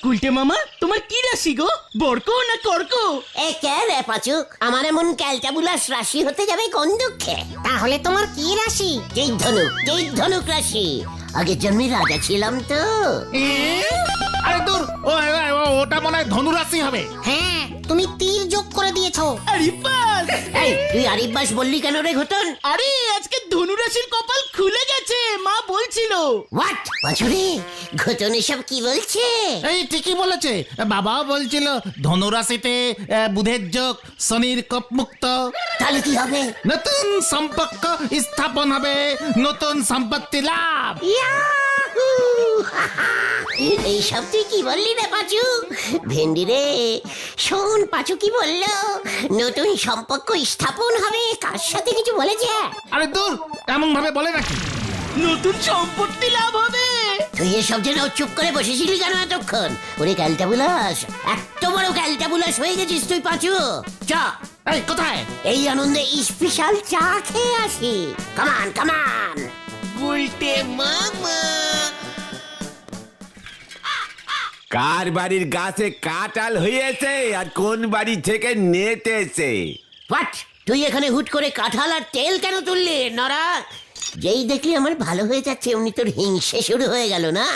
গুলটে মামা তোমার কি রাশি গো, বর্ক না কর্ক? এ কে রে পাচু, আমার এমন ক্যালটাবুলাস রাশি হতে যাবে কোন দুঃখে? তাহলে তোমার কি রাশি? যেই ধনুক রাশি। আগের জন্মে রাজা ছিলাম তো। আরে দূর, ওটা মনে হয় ধনুরাশি হবে। হ্যাঁ, তুমি তীর যোগ করে দিয়েছো। আরিব্বাস! এই তুই আরিব্বাস বললি কেন রে ঘটন? আরে আজকে ধনুরাশির কপাল খুলে গেছে, মা বলছিল। হোয়াট পাচুরে, ঘটন এসব কি বলছে? এই ঠিকই বলেছে, বাবাও বলছিল ধনুরাশিতে বুধের যোগ, শনির কোপ মুক্ত, তাহলে কি হবে? নতুন সম্পর্ক স্থাপন হবে, নতুন সম্পত্তি লাভ। ইয়াহু! এইসব তুই কি বললি রে পাচু? ভেন্ডি রে, শোন পাচু কি বললো, নতুন সম্পর্ক স্থাপন হবে, কার সাথে কিছু বলেছে? আরে দূর, এমন ভাবে বলে নাকি? নতুন সম্পত্তি লাভ হবে। তুই এসব যেন চুপ করে বসেছিলি কেন এতক্ষণ? ওরে ক্যালটাবুলাস, এত বড় ক্যালটাবুলাস হয়ে গেছিস তুই পাচু। চ, এই কোথায়? এই আনন্দে স্পেশাল চা খেয়ে আসি। কামান কামান। কার বাড়ির গাছে কাঁঠাল হয়েছে আর কোন বাড়ি থেকে নেতেছে? হোয়াট, তুই এখানে হুট করে কাঁঠাল আর তেল কেন তুললি নরা? যেই দেখলি আমার ভালো হয়ে যাচ্ছে উনি তোর হিংসে শুরু হয়ে গেল না?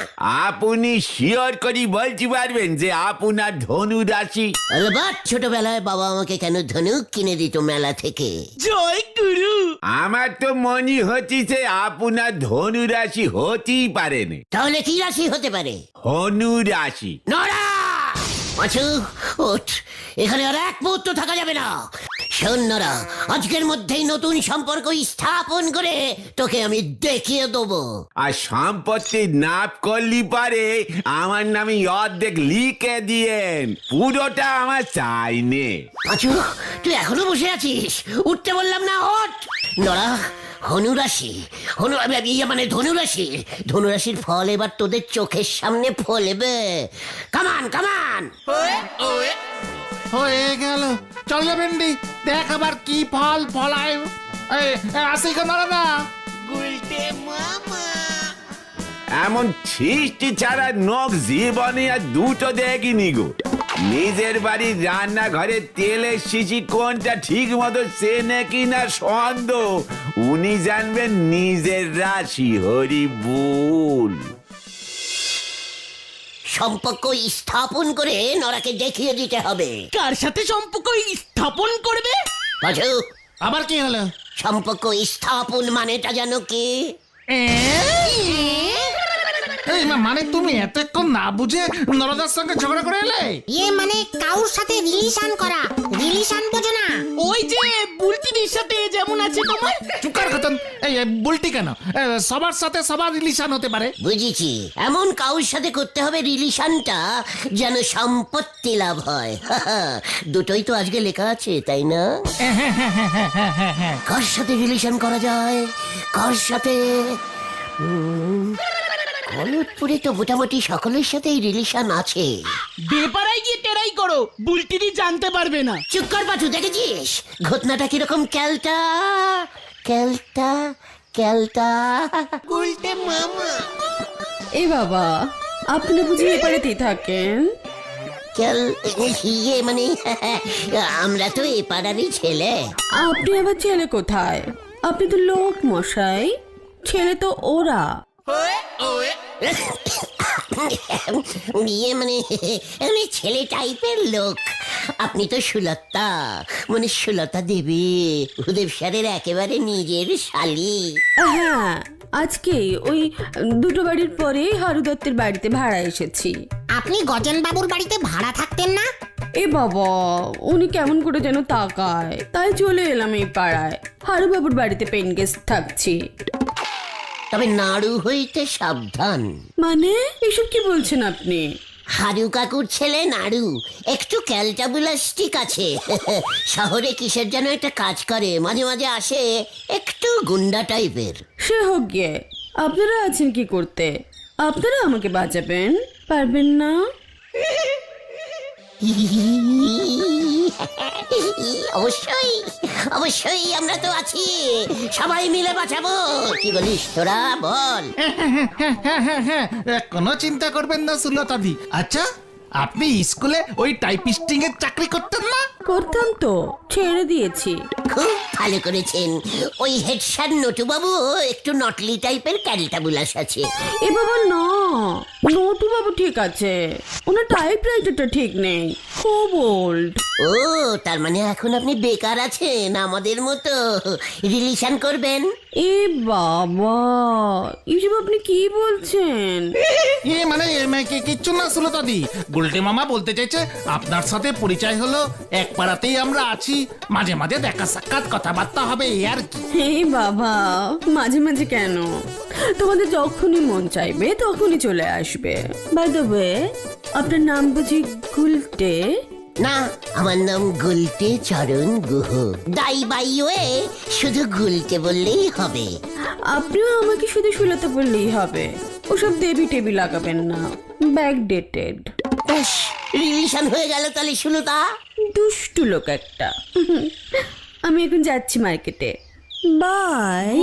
আপনি শিওর করি বলতে পারবেন যে আপনার ধনু রাশি? অলবাত ছোটবেলায় বাবা আমাকে কেন ধনুক কিনে দিত মেলা থেকে। জয় গুরু। আমার তো মনে হচ্ছে আপনার ধনু রাশি হতেই পারেন। তাহলে কি রাশি হতে পারে? ধনু রাশি। নরা পাঁচু, ওঠ, এখানে আর এক মুহূর্ত থাকা যাবে না। শোন নরা, আজকের মধ্যেই নতুন সম্পর্ক স্থাপন করে তোকে আমি দেখিয়ে দেবো। আর সম্পত্তি নাপ করলি পারে আমার নামে অর্ধেক লিখে দিয়েন, পুরোটা আমার চাই নে। পাঁচু, তুই এখনো বসে আছিস? উঠতে বললাম না, ওঠ। নরা, ধনুরাশি, মানে ধনুরাশি, ধনুরাশির ফল এবার তোদের চোখের সামনে ফলবে। কামান কামান। হয়ে গেল, চল রে ভেন্ডি, দেখ আবার কি ফল ফলায়। এই আসি কেন না? এমন সৃষ্টি ছাড়া নখ জীবনে আর দুটো দেখিনি গো। নিজের বাড়ির রান্নাঘরে তেলের শিশি কোনটা ঠিক মতো চেনে কিনা সন্দেহ। উনি জানবেন নিজের রাশি, হরি বল। সম্পর্ক স্থাপন করে নরাকে দেখিয়ে দিতে হবে। কার সাথে সম্পর্ক স্থাপন করবে? পাঁচু, আবার কি হলো? সম্পর্ক স্থাপন মানেটা জানো কি? এই মানে তুমি এতক্ষণ না বুঝে নরদার সঙ্গে ঝগড়া করে এলে? ইয়ে মানে কাউর সাথে রিলেশন করা। রিলেশন বোঝো না? ওই যে বুলটির সাথে যেমন আছে তোমার। চুকার খতন, এই বুলটি কেন? সবার সাথে সবার রিলেশন হতে পারে। বুঝেছি, এমন কাউর সাথে করতে হবে রিলেশনটা যেন সম্পত্তি লাভ হয়। দুটোই তো আজকে লেখা আছে, তাই না? কার সাথে রিলেশন করা যায়, কার সাথে? কলতপুরে তো মোটামুটি সকলের সাথেই রিলেশন আছে। বেপারাই গিয়ে টেরাই করো, বুলটিরি জানতে পারবে না। চুপ কর পাচু, দেখেছিস ঘটনাটা কিরকম ক্যালটা ক্যালটা ক্যালটা। এ বাবা, আপনি বুঝি এ বাড়িতেই থাকেন? ক্যাল ইয়ে মানে আমরা তো এ পাড়ারই ছেলে। আপনি আবার ছেলে কোথায়? আপনি তো লোক মশাই, ছেলে তো ওরা। ইয়ে মানে আমি ছেলে টাইপের লোক। আপনি তো সুলতা, মানে সুলতা দেবী, ভূদেব স্যারের একেবারে নিজের শালি। হ্যাঁ, আজকেই ওই দুটো বাড়ির পরে হারু দত্তের বাড়িতে ভাড়া এসেছি। আপনি গজেন বাবুর বাড়িতে ভাড়া থাকতেন না? এ বাবা, উনি কেমন করে যেন তাকায়, তাই চলে এলাম এই পাড়ায়। হারু বাবুর বাড়িতে পেন গেস্ট থাকছি। তবে নাড়ু হইতে সাবধান। মানে এসব কি বলছেন আপনি? হারু কাকুর ছেলে নাড়ু একটু ক্যালটাবুলাস্টিক আছে। শহরে কিসের যেন একটা কাজ করে, মাঝে মাঝে আসে, একটু গুন্ডা টাইপের। সে হোক গিয়ে, আপনারা আছেন কি করতে? আপনারা আমাকে বাঁচাবেন পারবেন না? অবশ্যই অবশ্যই আমরা তো আছি, সবাই মিলে বাঁচাবো। কি বলিস তোরা, বল। হ্যাঁ, কোনো চিন্তা করবেন না সুলতাদি। আচ্ছা, আপনি স্কুলে ওই টাইপিস্টিং এর চাকরি করতেন না? করতাম তো, ছেড়ে দিয়েছি। খুব ভালো করেছেন। ওই হেড স্যার নটু বাবু একটু নটলি টাইপের ক্যারিটাবুলাস আছে। এ বাবা না, নটু বাবু ঠিক আছে, ওনার টাইপরাইটারটা ঠিক নেই, খুব ওল্ড। ও, তার মানে এখন আপনি বেকার আছেন, আমাদের মতো রিলেশন করবেন। এ বাবা, এসব আপনি কি বলছেন? কিচ্ছু না সুলতাদি, গুলটে মামা বলতে চাইছে আপনার সাথে পরিচয় হলো, এক পাড়াতেই আমরা আছি, মাঝে মাঝে দেখা সাক্ষাৎ কথাবার্তা হবে এই আর কি। হে বাবা, মাঝে মাঝে কেন, তোমাদের যখনই মন চাইবে তখনই চলে আসবে। বাই দ্য ওয়ে, আপনার নাম বুঝি গুলটে? না, আমার নাম গুলটে চরণ গুহ। দাই বাই ওয়ে, শুধু গুলটে বললেই হবে। আপনিও আমাকে শুধু সুলতা বললেই হবে, ওসব দেবী টেবি লাগাবেন না, ব্যাকডেটেড। ব্যাস, রিলেশন হয়ে গেল তাহলে সুলতা। দুষ্টু লোক একটা। আমি এখন যাচ্ছি মার্কেটে, বাই।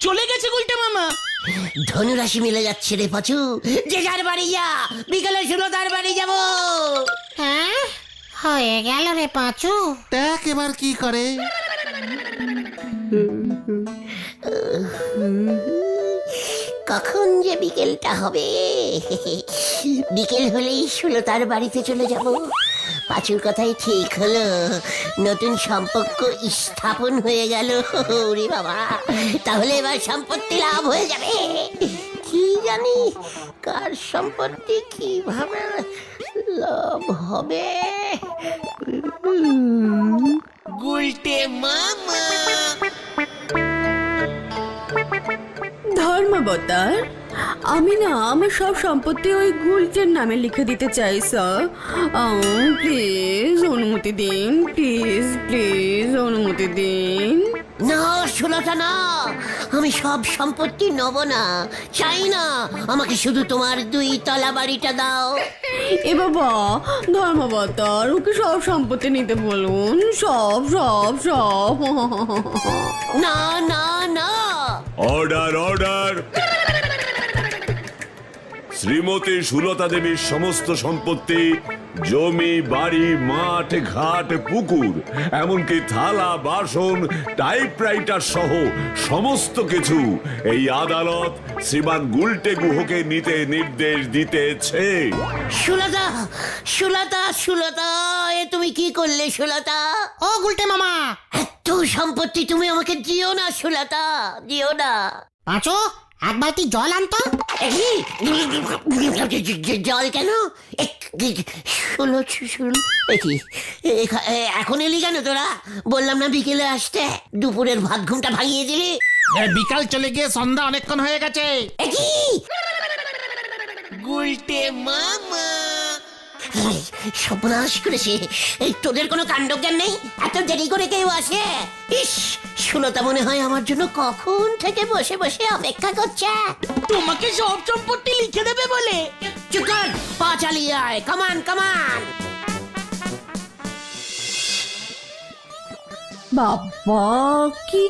চলে গেছে গুলটে মামা। ধনুরাশি মিলে যাচ্ছে রে পাচু, যে যার বাড়ি যা, বিকেলে সুলতার বাড়ি যাব। হ্যাঁ, হয়ে গেল রে পাঁচু। দেখ এবার কি করে। কখন যে বিকেলটা হবে, বিকেল হলেই সুলতার বাড়িতে চলে যাব। পাঁচুর কথাই ঠিক হলো, নতুন সম্পর্ক স্থাপন হয়ে গেল। ওরে বাবা, তাহলে এবার সম্পত্তি লাভ হয়ে যাবে। কি জানি কার সম্পত্তি কিভাবে লাভ হবে। ধর্মাবতার, আমি না আমার সব সম্পত্তি ওই গুলটের নামে লিখে দিতে চাই স্যার। প্লিজ অনুমতি দিন, প্লিজ প্লিজ অনুমতি দিন। না সুলতা না, আমি সব সম্পত্তি নেব না, চাই না। আমাকে শুধু তোমার 2 তলা বাড়িটা দাও। এ বাবা, ধর্মাবতার, ওকে সব সম্পত্তি নিতে বলুন, সব সব সব। না না না, অর্ডার অর্ডার। শ্রীমতী সুলতা দেবীর সমস্ত সম্পত্তি, জমি, বাড়ি, মাঠ, ঘাট, পুকুর, এমনকি থালা, বাসন, টাইপরাইটার সহ সমস্ত কিছু এই আদালত শ্রীমান গুলটে গুহকে নিতে নির্দেশ দিতেছে। সুলতা সুলতা সুলতা, এ তুমি কি করলে সুলতা? ও গুলটে মামা, এত সম্পত্তি তুমি আমাকে দিও না সুলতা, দিও না। পাঁচু, এক বালতি জল আনতো। জল কেন? এখন এলি কেন তোরা? বললাম না বিকেলে আসতে, দুপুরের ভাত ঘুমটা ভাঙিয়ে দিলি। বিকাল চলে গিয়ে সন্ধ্যা অনেকক্ষণ হয়ে গেছে। সর্বনাশ করেছে। এই তোদের কোনো কাণ্ডজ্ঞান নেই? এত দেরি করে কেউ আসে? ইস, সুলতা মনে হয় আমার জন্য কখন থেকে বসে বসে অপেক্ষা করছে। তোমাকে সব সম্পত্তি লিখে দেবে বলে। চুপ কর, পা চালিয়ে আয়, কামান কামান। বাবা, কি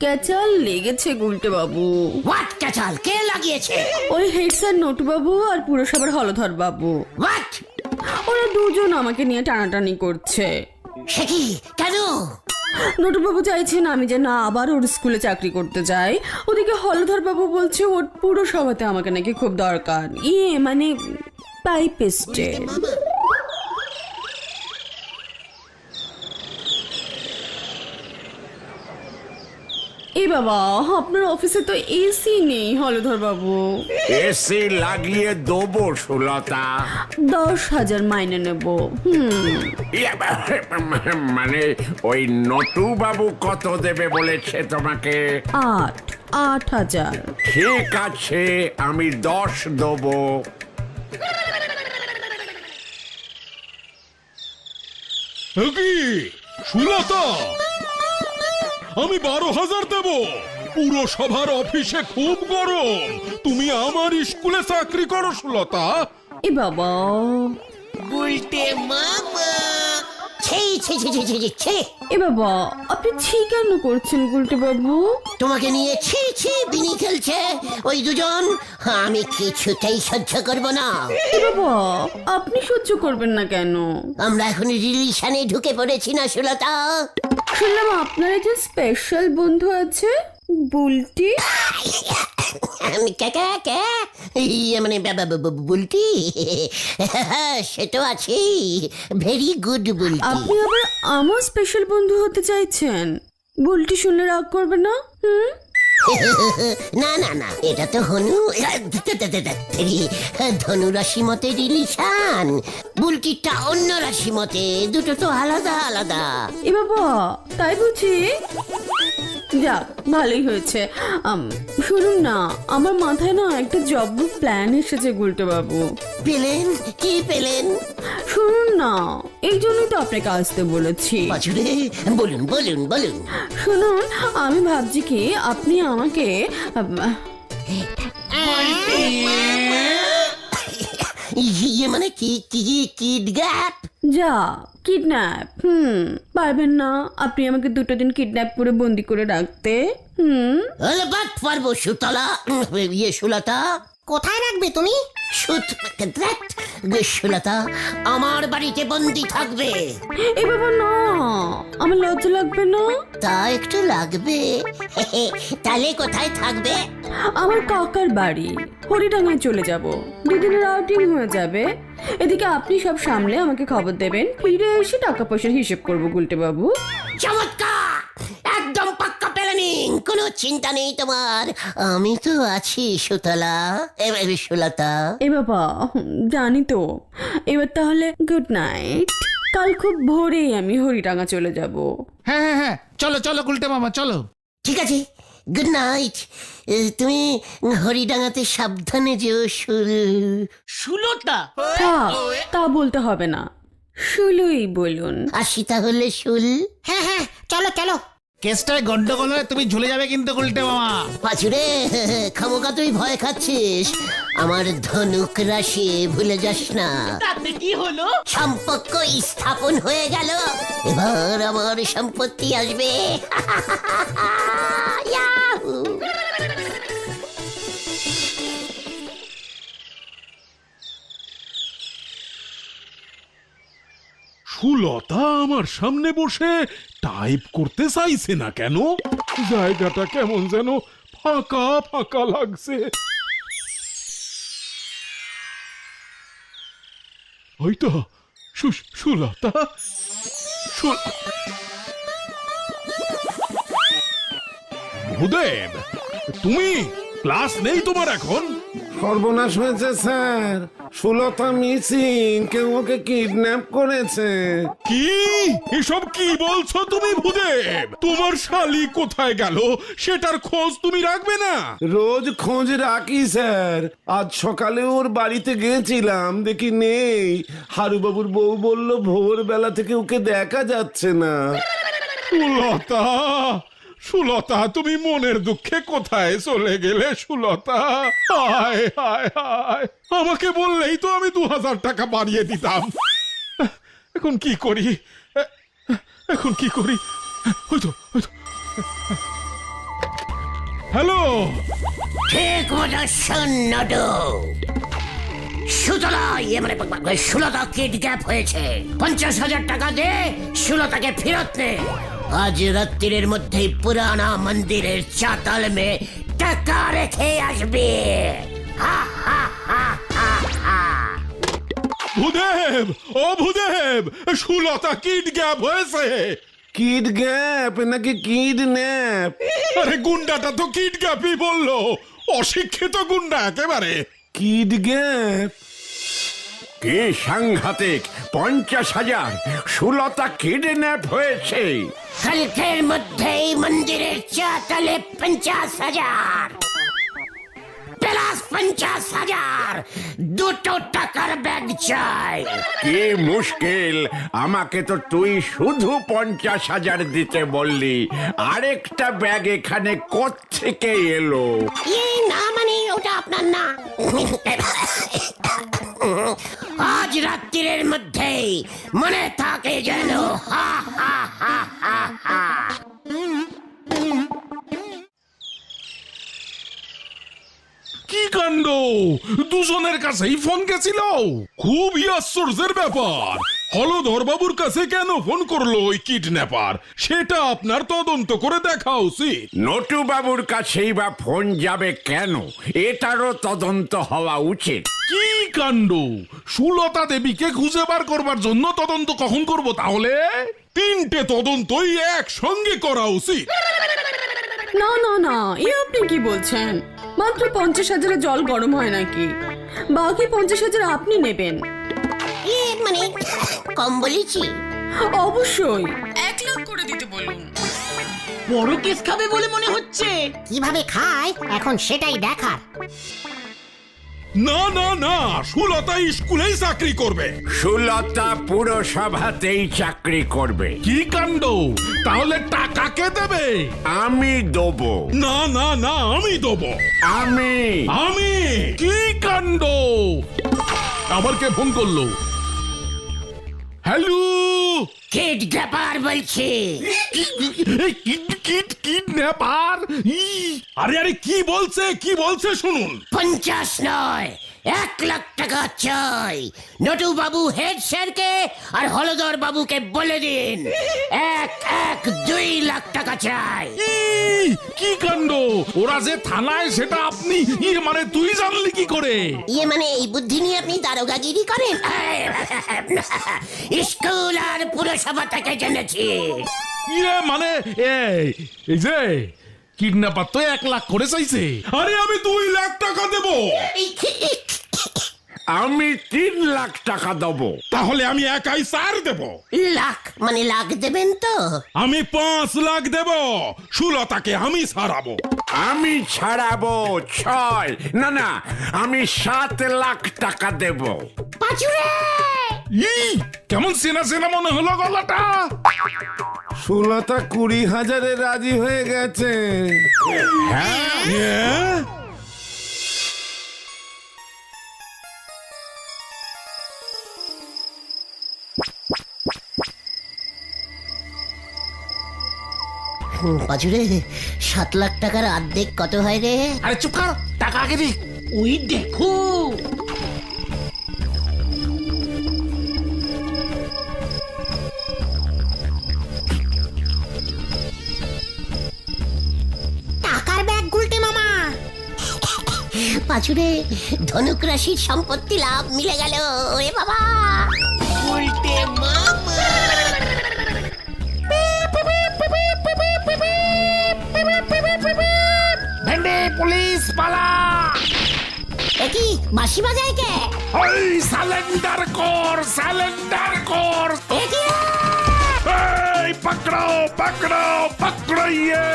ক্যাচাল লেগেছে গুলটে বাবু। হোয়াট ক্যাচাল? কে লাগিয়েছে? ওই হেড স্যার নটু বাবু আর পুরসভার হলধর বাবু। হোয়াট? ওরা দুজন আমাকে নিয়ে টানাটানি করছে। সে কি? কেন? নটু বাবু চাইছেন আমি যে না আবার ওর স্কুলে চাকরি করতে যাই। ওদিকে হলধর বাবু বলছে ওর পুরসভাতে আমাকে নাকি খুব দরকার, মানে টাইপিস্টের। এ বাবা, আপনার অফিসে তো এসি নেই হলধর বাবু। এসি লাগিয়ে দেবো সুলতা। 10,000 মাইনে নেব। মানে ওই নটু বাবু কত দেবে বলেছে তোমাকে? 8,000। ঠিক আছে, আমি 10 দেবো। কি সুলতা, আমি 12,000 দেব। পুরসভার অফিসে খুব গরম, তুমি আমার স্কুলে চাকরি করো সুলতা। এ বাবা, ছি ছি ছি ছি ছি ছি, ছি। এ বাবা, আপনি ছি কেন করছেন গুলটে বাবু? তোমাকে নিয়ে ছি ছি বিনি খেলছে ওই দুজন, আমি কিছুতেই সহ্য করব না। এ বাবা, আপনি সহ্য করবেন না কেন? আমরা এখন রিলেশনে ঢুকে পড়েছি না সুলতা? শুনলাম আপনার একজন স্পেশাল বন্ধু আছে, বুলটি। কে কে কে ইয়ে মানে বুলটি, সে তো আছেই, ভেরি গুড বুলটি। আপনি আবার আমার স্পেশাল বন্ধু হতে চাইছেন? বুলটি শুনলে রাগ করবে না? হুম? না না না, এটা তো ধনু রাশি মতে রিলেশন, বুলটিটা অন্য রাশি মতে, দুটো তো আলাদা আলাদা। এ বাবা, তাই বুঝি? যাক, ভালোই হয়েছে। শুনুন না, আমার মাথায় না একটা জব্দ প্ল্যান এসেছে গুলটে বাবু। পেলেন? কি পেলেন? শুনুন না, এই জন্যই তো আপনাকে আসতে বলেছি। বাছুরে, বলুন বলুন বলুন। শুনুন, আমি ভাবছি কি আপনি আমাকে ইয়ে মানে কি কি কিড গ্যাপ? যা কিডন্যাপ। পারবেন না আপনি আমাকে 2 দিন কিডন্যাপ করে বন্দি করে রাখতে? বাট পারবো সুতলা, ইয়ে সুলতা। কোথায় রাখবে তুমি? সুলতা আমার বাড়িতে বন্দি থাকবে। এ বাবা না, আমার লজ্জা লাগবে না? তা একটু লাগবে। তাহলে কোথায় থাকবে? আমার কাকার বাড়ি, হরিডাঙ্গায় চলে যাব। 2 দিনের আউটিং হয়ে যাবে। এদিকে আপনি সব সামলে আমাকে খবর দেবেন, ফিরে এসে টাকা পয়সার হিসেব করবো গুলটে বাবু। চমৎকার, একদম পাক্কা প্ল্যানিং, কোনো চিন্তা নেই তোমার, আমি তো আছি সুতলা, সুলতা। এ বাবা, জানি তো। এবার তাহলে গুড নাইট। কাল খুব ভোরেই আমি হরিডাঙ্গা চলে যাব। হ্যাঁ হ্যাঁ হ্যাঁ, চলো চলো গুলটে মামা চলো। ঠিক আছে, গুড নাইট। তুমি হরিডাঙ্গাতে সাবধানে যেও সুলতা, থাক, তা বলতে হবে না, শুলুই বলুন। আসি তাহলে শুল। হ্যাঁ হ্যাঁ, চলো চলো। কেসটায় গন্ডগোল হলে তুমি ঝুলে যাবে কিন্তু গুলটে মামা। পাচুরে, খামোকা তুই ভয় খাচ্ছিস, আমার ধনুক রাশি ভুলে যাস না। তাতে কি হলো? সম্পর্ক স্থাপন হয়ে গেল, এবার আমার সম্পত্তি আসবে। ইয়াহু! সুলতা আমার সামনে বসে টাইপ করতে চাইছে না কেন? জায়গাটা কেমন যেন ফাঁকা ফাঁকা লাগছে। হয়তো সুলতা, ভূদেব, তুমি ক্লাস নেই তোমার এখন? সর্বনাশ হয়েছে স্যার, সুলতা মিসিং, কেউ ওকে কিডন্যাপ করেছে। কি এসব কি বলছো তুমি ভূদেব? তোমার শালি কোথায় গেল সেটার খোঁজ তুমি রাখবে না? রোজ খোঁজ রাখি স্যার, আজ সকালে ওর বাড়িতে গিয়েছিলাম, দেখি নেই। হারুবাবুর বউ বলল ভোরবেলা থেকে ওকে দেখা যাচ্ছে না। সুলতা, সুলতা, তুমি মনের দুঃখে কোথায় চলে গেলে সুলতা? হায় হায় হায়, আমাকে বললেই তো আমি 2000 টাকা বাড়িয়ে দিতাম। এখন কি করি? এখন কি করি? হয়তো হ্যালো, ঠিক মতো শোনো, সুতলা ইয়ে মানে সুলতা কিডন্যাপ হয়েছে। 50,000 টাকা দে, সুলতাকে ফেরত নে। আজ রাত্রির মধ্যেই পুরানা মন্দিরের চাতাল মে টাকা রেখে আসবে। হা হা হা হা হা। ভূদেব, ও ভূদেব, সুলতা কিডন্যাপ হয়েছে। কিডন্যাপ নাকি কিডন্যাপ? আরে গুন্ডাটা তো কিডন্যাপই বললো, অশিক্ষিত গুন্ডা একেবারে। কিডন্যাপ? কি সাংঘাতিক! 50,000! সুলতা কিডন্যাপ হয়েছে। কালকের মধ্যেই মন্দিরের চাতালে 50,000 প্লাস 50,000, 2 টাকার ব্যাগ চাই। কি মুশকিল! আমাকে তো তুই শুধু 50,000 দিতে বললি, আরেকটা ব্যাগ এখানে কোত্থেকে এলো? না মানে ওটা আপনার না। আজ রাত্রির মধ্যেই মনে থাকে যেন। হা হা হা হা হা। কি কাণ্ড, দুজনের কাছেই ফোন গেছিল। খুবই আশ্চর্যের ব্যাপার। হলধর বাবুর কাছে কেন ফোন করলো ওই কিডন্যাপার, সেটা আপনার তদন্ত করে দেখা উচিত। নটু বাবুর কাছেই বা ফোন যাবে কেন, এটারও তদন্ত হওয়া উচিত। কি কাণ্ড, সুলতা দেবীকে খুঁজে বার করবার জন্য তদন্ত কখন করব তাহলে? তিনটে তদন্তই একসঙ্গে করা উচিত। না না না, এ আপনি কি বলছেন? মাত্র 50,000 জল গরম হয় নাকি? বাকি 50,000 আপনি নেবেন। মানে কম বলেছি? অবশ্যই 1 লাখ করে দিতে বলুন। বড় কেস খাবে বলে মনে হচ্ছে। কিভাবে খায় এখন সেটাই দেখার। না না না, সুলতা স্কুলেই চাকরি করবে। সুলতা পুরসভাতেই চাকরি করবে। কি কাণ্ড, তাহলে টাকা কে দেবে? আমি দেবো। না না না, আমি দেবো। আমি কি কাণ্ড, আবার কে ফোন করলো? হ্যালো, কিডন্যাপার বলছি। কিডন্যাপার? আরে আরে কি বলছে শুনুন। 50 নয়, 1 লাখ টাকা চাই। নটু বাবু হেড স্যারকে আর হলধর বাবুকে বলে দিন 2 লাখ টাকা চাই। কি কাণ্ড, ওরা যে থানায় সেটা আপনি মানে তুই জানলি কি করে? মানে এই বুদ্ধি নিয়ে আপনি দারোগাগিরি করেন? স্কুল আর পুরসভা থেকে জেনেছি। মানে এই যে কিডন্যাপার তো 1 লাখ করে চাইছে। আরে আমি 2 লাখ টাকা দেব। আমি 3 লাখ টাকা দেবো। তাহলে আমি একাই 4 দেব। লাখ মানে লাখ দেবেন তো? আমি 5 লাখ দেব। সুলতাকে আমি ছাড়াবো। আমি ছাড়াবো 6, না না, আমি 7 লাখ টাকা দেব। পাঁচুরে! কেমন চেনা চেনা মনে হলো গলাটা। সুলতা 20,000-এ রাজি হয়ে গেছে। হ্যাঁ? পাঁচুরে, 7 লাখ টাকার অর্ধেক কত হয় রে? আরে চুপ কর, টাকা আগে দি। ওই দেখো, টাকার ব্যাগ গুলটে মামা। পাঁচুরে, ধনুক রাশির সম্পত্তি লাভ মিলে গেল। ওরে বাবা! ভেন্ডে পুলিশ পালা। কি বাঁশি বাজায় কে? ওই সালেন্ডার কর। এই পকড়ো ইয়ে।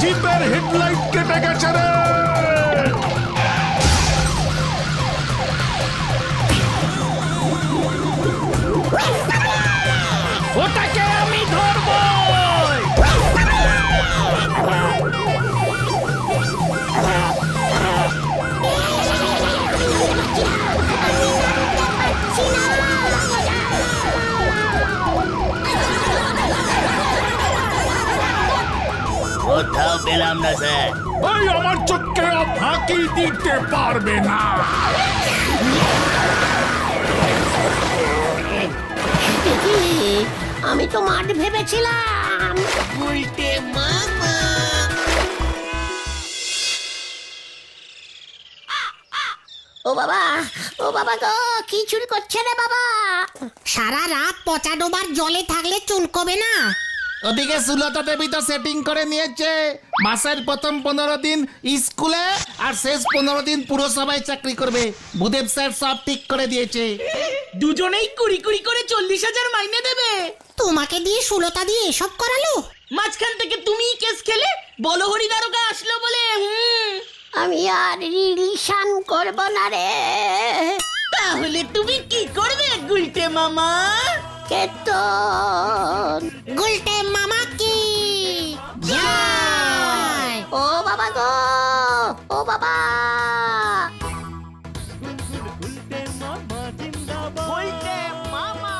জিপের হেডলাইট কেটে গেছে রে। ওটাকে আমি ধরবো। কোথাও পেলাম না স্যার। ওই আমার চোখকে ফাঁকি দিতে পারবে না। আমি তো মাঠ ভেবেছিলাম। ও বাবা গো, কি চুরি করছে রে বাবা? সারা রাত পচা ডোবার জলে থাকলে চুলকবে না। ওদিকে সুলতা দেবী তো সেটিং করে নিয়েছে। মাসের প্রথম 15 দিন স্কুলে আর শেষ 15 দিন পুরসভায় চাকরি করবে। ভূদেব স্যার সব ঠিক করে দিয়েছে। দুজনেই 20 করে 40,000 মাইনে দেবে। তোমাকে দিয়ে সুলতা দিয়ে এসব করালো? মাঝখান থেকে তুমিই কেস খেলে বলহরি দারোগা আসলো বলে আমি আর রিলিশন করব না রে। তাহলে তুমি কি করবে গুলটে মামা? কেতন গুলটে মামা কি জয়। ও বাবা গো, ও বাবা। গুলটে মামা